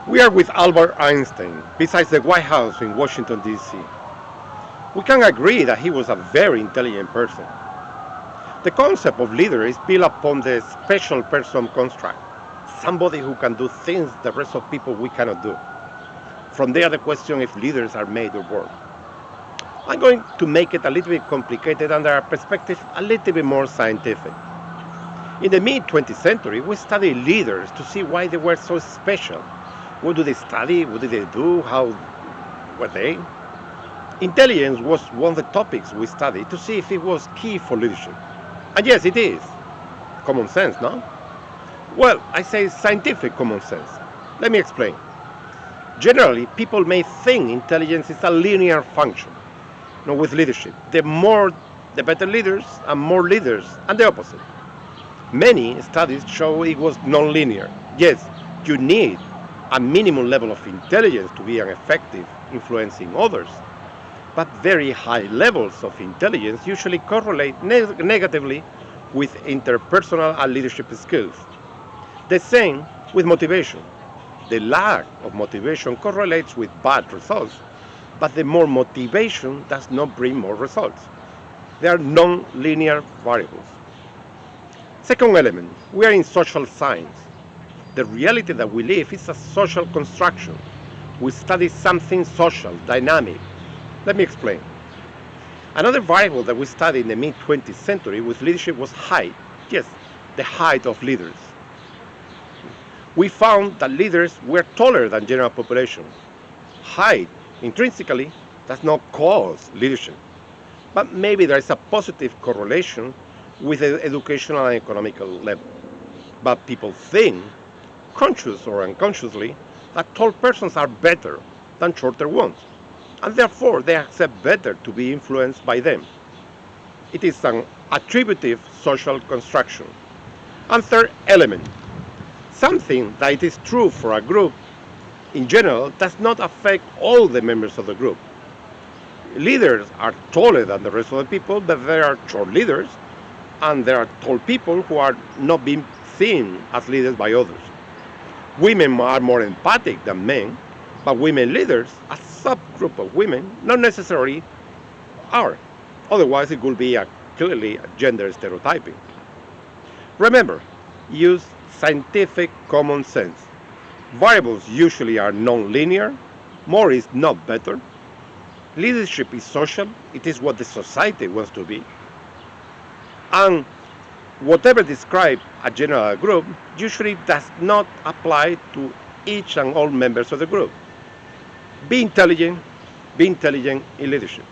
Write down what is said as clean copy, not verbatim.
We are with Albert Einstein, besides the White House in Washington, D.C. We can agree that he was a very intelligent person. The concept of leader is built upon the special person construct, somebody who can do things the rest of people we cannot do. From there, the question if leaders are made or born. I'm going to make it a little bit complicated under a perspective a little bit more scientific. In the mid 20th century, we studied leaders to see why they were so special. What do they study? What did they do? How were they? Intelligence was one of the topics we studied to see if it was key for leadership. And yes, it is. Common sense, no? Well, I say scientific common sense. Let me explain. Generally, people may think intelligence is a linear function. With leadership, the better leaders, and more leaders, and the opposite. Many studies show it was non-linear. Yes, you need a minimum level of intelligence to be an effective influencing others, but very high levels of intelligence usually correlate negatively with interpersonal and leadership skills. The same with motivation. The lack of motivation correlates with bad results, but the more motivation does not bring more results. They are non-linear variables. Second element, we are in social science. The reality that we live is a social construction. We study something social, dynamic. Let me explain. Another variable that we studied in the mid 20th century with leadership was height. Yes, the height of leaders. We found that leaders were taller than general population. Height, intrinsically, does not cause leadership. But maybe there is a positive correlation with the educational and economical level. But people think, conscious or unconsciously, that tall persons are better than shorter ones, and therefore they accept better to be influenced by them. It is an attributive social construction. And third element, something that it is true for a group in general does not affect all the members of the group. Leaders are taller than the rest of the people, but there are short leaders, and there are tall people who are not being seen as leaders by others. Women are more empathic than men, but women leaders, a subgroup of women, not necessarily are. Otherwise, it would be clearly a gender stereotyping. Remember, use scientific common sense. Variables usually are non-linear. More is not better. Leadership is social. It is what the society wants to be. And whatever describes a general group usually does not apply to each and all members of the group. Be intelligent in leadership.